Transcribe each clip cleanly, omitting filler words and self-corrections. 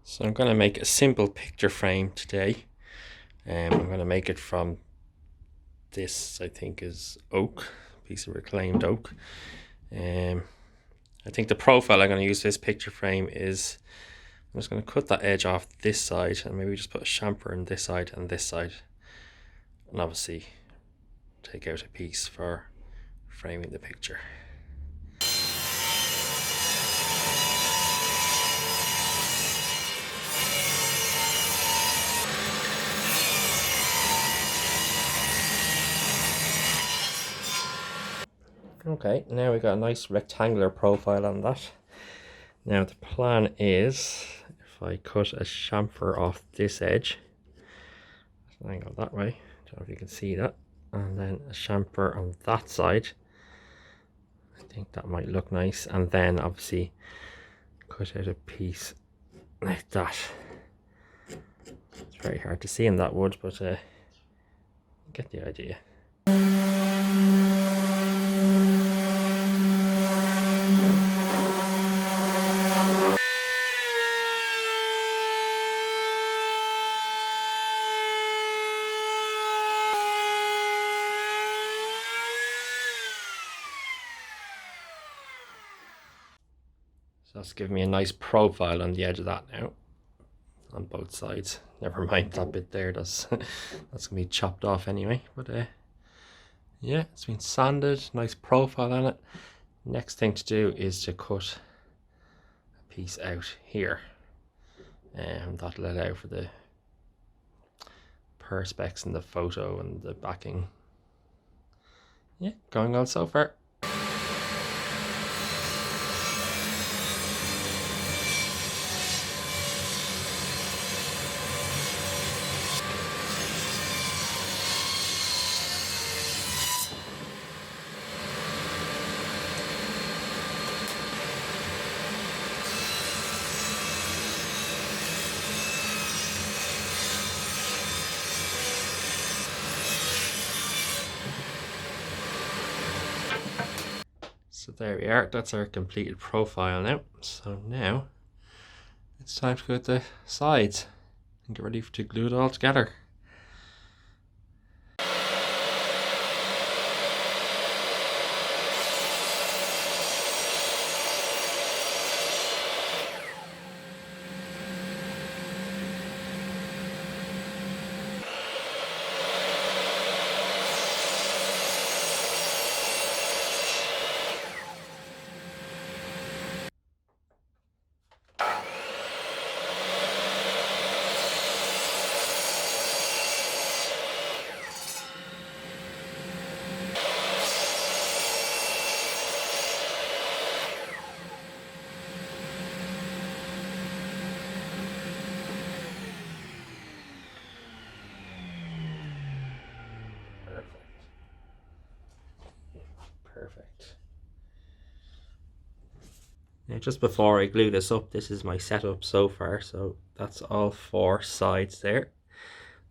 So I'm going to make a simple picture frame today. I'm going to make it from this, I think is oak, piece of reclaimed oak. I think the profile I'm going to use for this picture frame is, I'm just going to cut that edge off this side and maybe just put a chamfer on this side and this side. And obviously take out a piece for framing the picture. Okay, now we got a nice rectangular profile on that. Now the plan is, if I cut a chamfer off this edge, angle that way, don't know if you can see that, and then a chamfer on that side, I think that might look nice, and then obviously cut out a piece like that. It's very hard to see in that wood, but get the idea. So that's giving me a nice profile on the edge of that now, on both sides. Never mind that bit there, that's that's gonna be chopped off anyway. But yeah, it's been sanded, nice profile on it. Next thing to do is to cut a piece out here, and that'll allow for the perspex in the photo and the backing. Yeah, going well so far. So there we are, that's our completed profile now. So now it's time to go at the sides and get ready to glue it all together. Perfect. Now just before I glue this up, this is my setup so far. So that's all four sides there,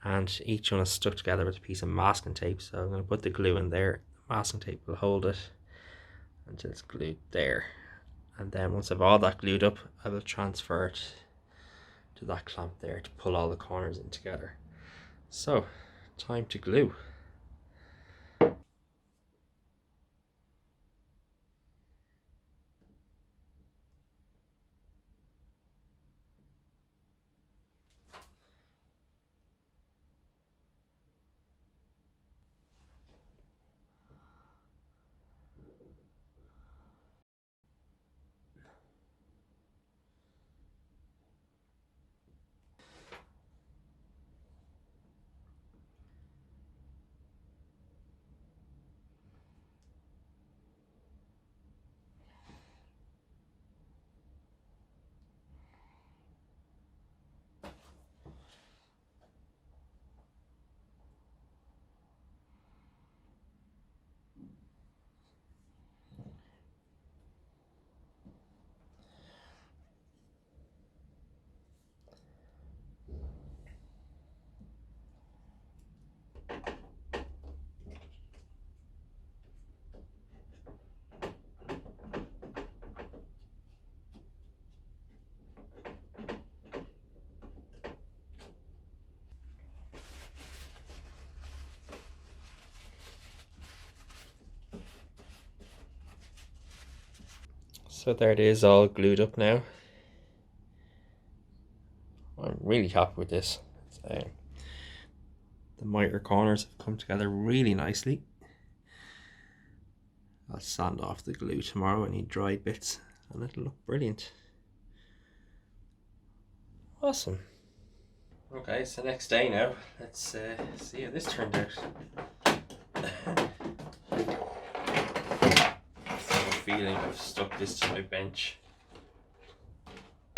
and each one is stuck together with a piece of masking tape. So I'm going to put the glue in there, the masking tape will hold it until it's glued there, and then once I've all that glued up, I will transfer it to that clamp there to pull all the corners in together. So time to glue. So there it is, all glued up now. I'm really happy with this. The miter corners have come together really nicely. I'll sand off the glue tomorrow, any dry bits, and it'll look brilliant. Awesome. Okay, so next day now. Let's see how this turned out. I have a feeling I've stuck this to my bench.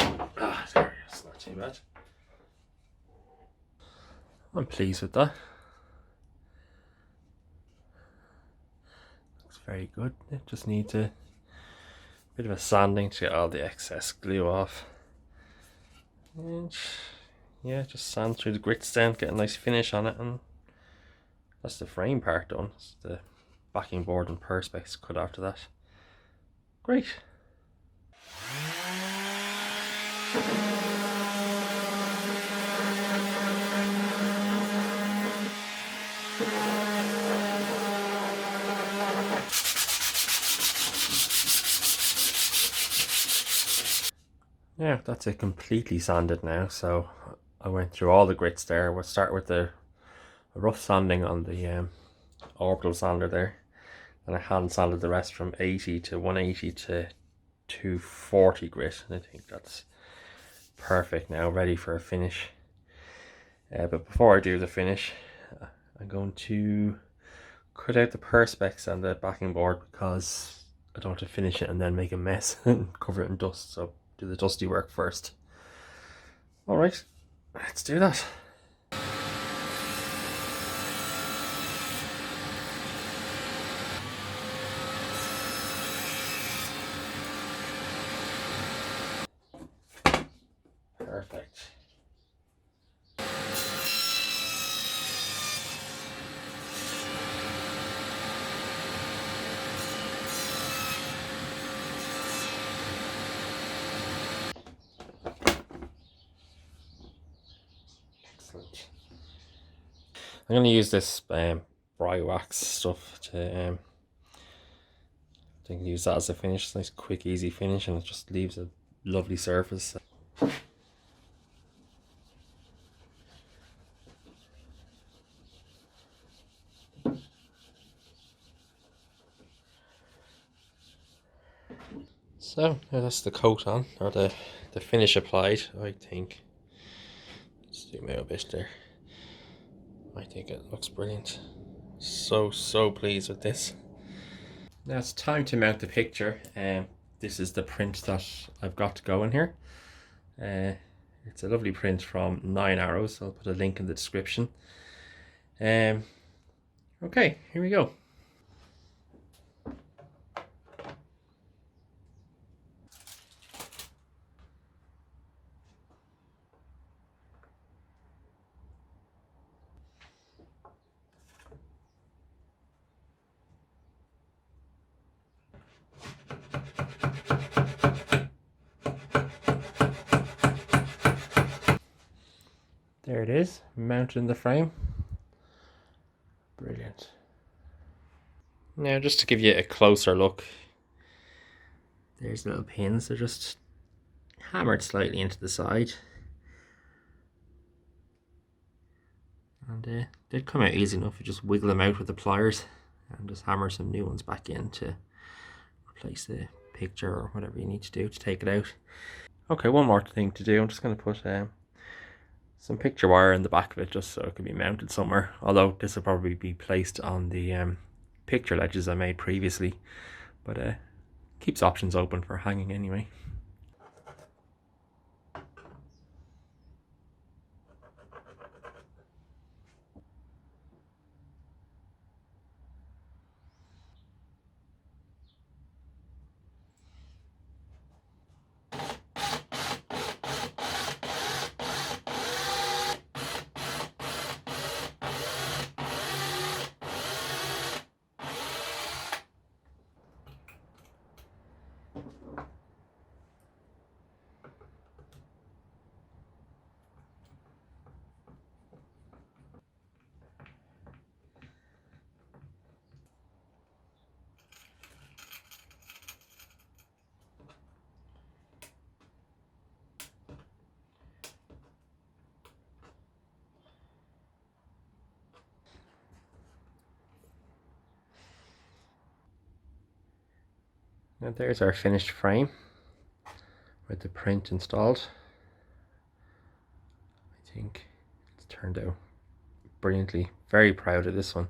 Ah, there, it's not too bad. I'm pleased with that. Looks very good. It just needs a bit of a sanding to get all the excess glue off. And yeah, just sand through the grits then, get a nice finish on it, and that's the frame part done. It's the backing board and perspex cut after that. Great. Yeah, that's it completely sanded now, so I went through all the grits there. We'll start with the rough sanding on the orbital sander there, and I hand sanded the rest from 80 to 180 to 240 grit, and I think that's perfect now, ready for a finish. But before I do the finish, I'm going to cut out the perspex and the backing board because I don't want to finish it and then make a mess and cover it in dust, so do the dusty work first. Alright, let's do that. Perfect. Excellent. I'm going to use this Bri-Wax stuff to I think use that as a finish. It's a nice quick easy finish, and it just leaves a lovely surface. So now that's the coat on, or the finish applied, I think. Let's zoom out a bit there. I think it looks brilliant. So pleased with this. Now it's time to mount the picture. This is the print that I've got to go in here. It's a lovely print from 9 Arrows. I'll put a link in the description. Okay, here we go. There it is, mounted in the frame. Brilliant. Now just to give you a closer look, there's little pins. They're just hammered slightly into the side. And they'd come out easy enough. You just wiggle them out with the pliers and just hammer some new ones back in to replace the picture or whatever you need to do to take it out. Okay, one more thing to do. I'm just going to put some picture wire in the back of it just so it can be mounted somewhere, although this will probably be placed on the picture ledges I made previously, but keeps options open for hanging anyway. Now there's our finished frame with the print installed. I think it's turned out brilliantly. Very proud of this one.